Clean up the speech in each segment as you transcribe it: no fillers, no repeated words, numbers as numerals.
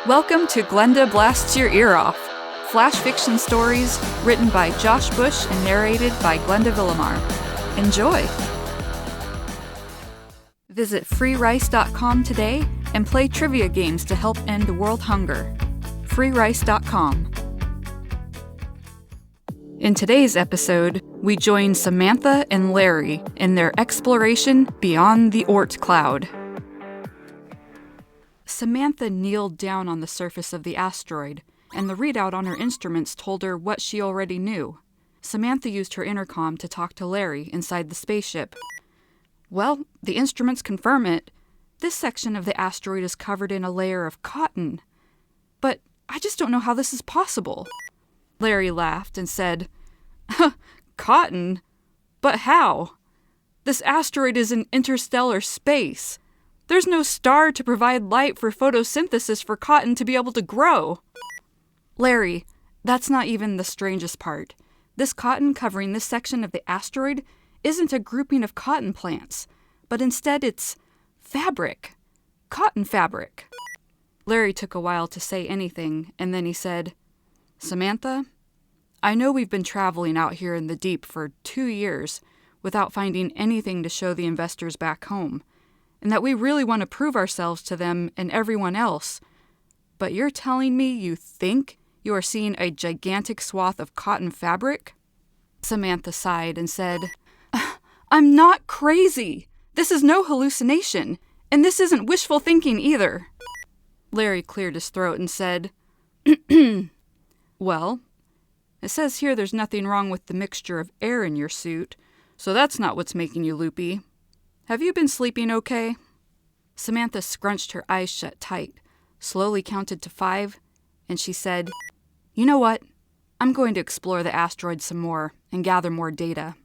Welcome to Glenda Blasts Your Ear Off, flash fiction stories written by Josh Busch and narrated by Glenda Villamar. Enjoy! Visit freerice.com today and play trivia games to help end world hunger. freerice.com. In today's episode, we join Samantha and Larry in their exploration beyond the Oort Cloud. Samantha kneeled down on the surface of the asteroid, and the readout on her instruments told her what she already knew. Samantha used her intercom to talk to Larry inside the spaceship. Well, the instruments confirm it. This section of the asteroid is covered in a layer of cotton. But I just don't know how this is possible. Larry laughed and said, Cotton? But how? This asteroid is in interstellar space. There's no star to provide light for photosynthesis for cotton to be able to grow. Larry, that's not even the strangest part. This cotton covering this section of the asteroid isn't a grouping of cotton plants, but instead it's fabric. Cotton fabric. Larry took a while to say anything, and then he said, Samantha, I know we've been traveling out here in the deep for 2 years without finding anything to show the investors back home, and that we really want to prove ourselves to them and everyone else. But you're telling me you think you are seeing a gigantic swath of cotton fabric? Samantha sighed and said, I'm not crazy. This is no hallucination, and this isn't wishful thinking either. Larry cleared his throat and said, Well, it says here there's nothing wrong with the mixture of air in your suit, so that's not what's making you loopy. Have you been sleeping okay? Samantha scrunched her eyes shut tight, slowly counted to 5, and she said, You know what? I'm going to explore the asteroid some more and gather more data.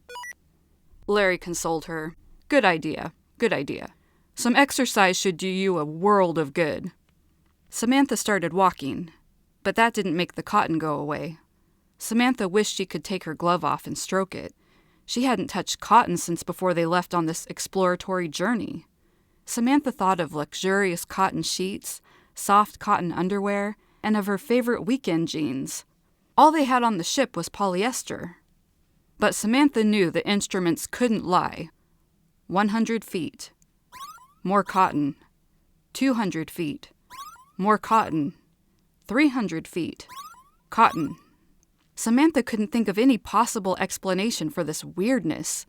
Larry consoled her. Good idea. Some exercise should do you a world of good. Samantha started walking, but that didn't make the cotton go away. Samantha wished she could take her glove off and stroke it. She hadn't touched cotton since before they left on this exploratory journey. Samantha thought of luxurious cotton sheets, soft cotton underwear, and of her favorite weekend jeans. All they had on the ship was polyester. But Samantha knew the instruments couldn't lie. 100 feet. More cotton. 200 feet. More cotton. 300 feet. Cotton. Samantha couldn't think of any possible explanation for this weirdness.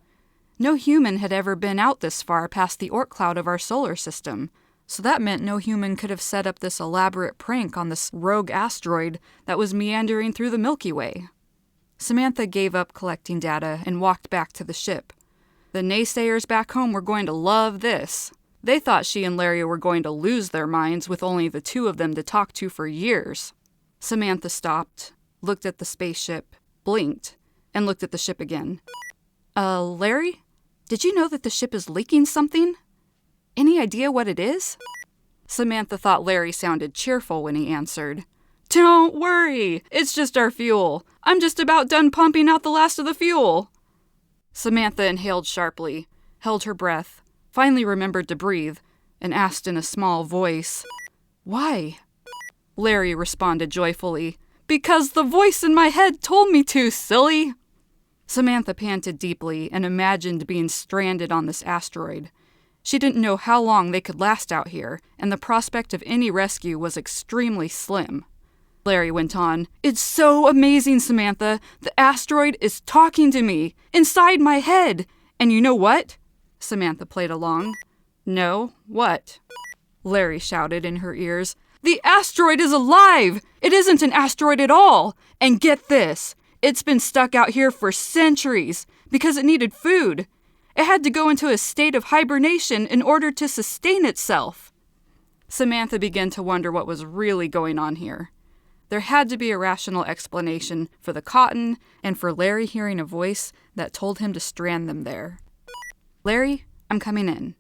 No human had ever been out this far past the Oort Cloud of our solar system, so that meant no human could have set up this elaborate prank on this rogue asteroid that was meandering through the Milky Way. Samantha gave up collecting data and walked back to the ship. The naysayers back home were going to love this. They thought she and Larry were going to lose their minds with only the two of them to talk to for years. Samantha stopped, looked at the spaceship, blinked, and looked at the ship again. Larry? Did you know that the ship is leaking something? Any idea what it is? Samantha thought Larry sounded cheerful when he answered. Don't worry, it's just our fuel. I'm just about done pumping out the last of the fuel. Samantha inhaled sharply, held her breath, finally remembered to breathe, and asked in a small voice, Why? Larry responded joyfully, Because the voice in my head told me to, silly! Samantha panted deeply and imagined being stranded on this asteroid. She didn't know how long they could last out here, and the prospect of any rescue was extremely slim. Larry went on, It's so amazing, Samantha. The asteroid is talking to me, inside my head. And you know what? Samantha played along. No, what? Larry shouted in her ears. The asteroid is alive! It isn't an asteroid at all! And get this, it's been stuck out here for centuries because it needed food. It had to go into a state of hibernation in order to sustain itself. Samantha began to wonder what was really going on here. There had to be a rational explanation for the cotton and for Larry hearing a voice that told him to strand them there. Larry, I'm coming in.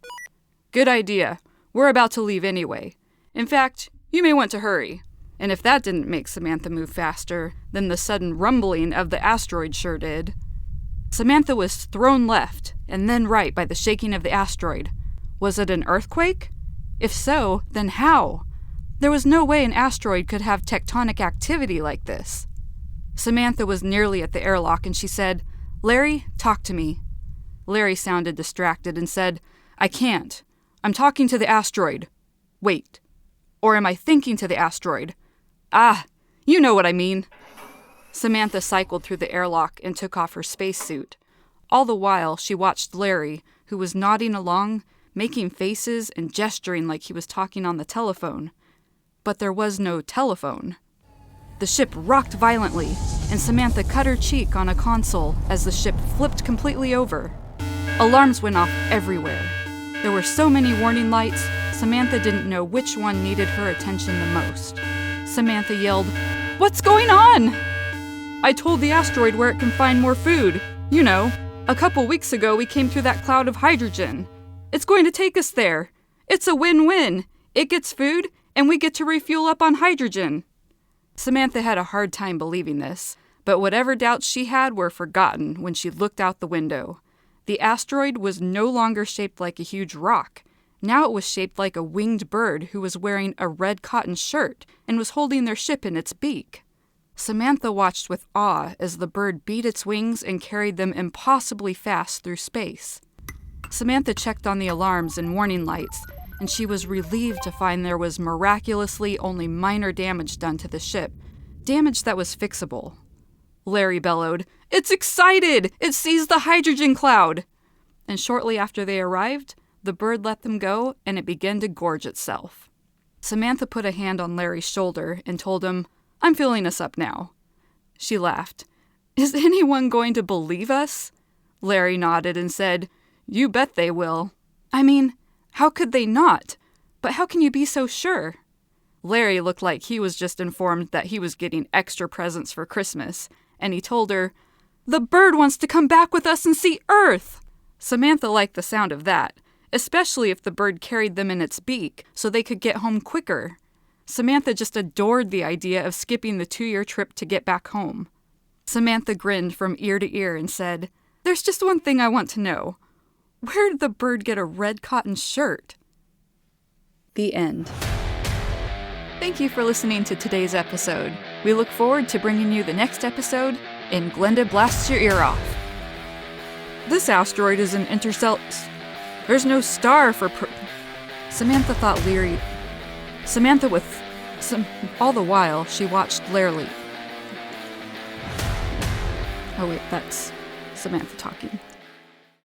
Good idea. We're about to leave anyway. In fact, you may want to hurry. And if that didn't make Samantha move faster, then the sudden rumbling of the asteroid sure did. Samantha was thrown left and then right by the shaking of the asteroid. Was it an earthquake? If so, then how? There was no way an asteroid could have tectonic activity like this. Samantha was nearly at the airlock and she said, "Larry, talk to me." Larry sounded distracted and said, "I can't. I'm talking to the asteroid." "Wait. Or am I thinking to the asteroid?" "Ah, you know what I mean." Samantha cycled through the airlock and took off her spacesuit. All the while, she watched Larry, who was nodding along, making faces and gesturing like he was talking on the telephone. But there was no telephone. The ship rocked violently, and Samantha cut her cheek on a console as the ship flipped completely over. Alarms went off everywhere. There were so many warning lights, Samantha didn't know which one needed her attention the most. Samantha yelled, "What's going on?" "I told the asteroid where it can find more food. You know, a couple weeks ago we came through that cloud of hydrogen. It's going to take us there. It's a win-win. It gets food, and we get to refuel up on hydrogen." Samantha had a hard time believing this, but whatever doubts she had were forgotten when she looked out the window. The asteroid was no longer shaped like a huge rock. Now it was shaped like a winged bird who was wearing a red cotton shirt and was holding their ship in its beak. Samantha watched with awe as the bird beat its wings and carried them impossibly fast through space. Samantha checked on the alarms and warning lights, and she was relieved to find there was miraculously only minor damage done to the ship, damage that was fixable. Larry bellowed, "It's excited! It sees the hydrogen cloud!" And shortly after they arrived, the bird let them go and it began to gorge itself. Samantha put a hand on Larry's shoulder and told him, "I'm filling us up now." She laughed. "Is anyone going to believe us?" Larry nodded and said, "You bet they will." "I mean, how could they not? But how can you be so sure?" Larry looked like he was just informed that he was getting extra presents for Christmas, and he told her, "The bird wants to come back with us and see Earth!" Samantha liked the sound of that, especially if the bird carried them in its beak so they could get home quicker. Samantha just adored the idea of skipping the 2-year trip to get back home. Samantha grinned from ear to ear and said, "There's just one thing I want to know. Where did the bird get a red cotton shirt?" The end. Thank you for listening to today's episode. We look forward to bringing you the next episode in Glenda Blasts Your Ear Off. This asteroid is an There's no star for Samantha thought Larry. All the while, she watched Larry. Oh wait, that's Samantha talking.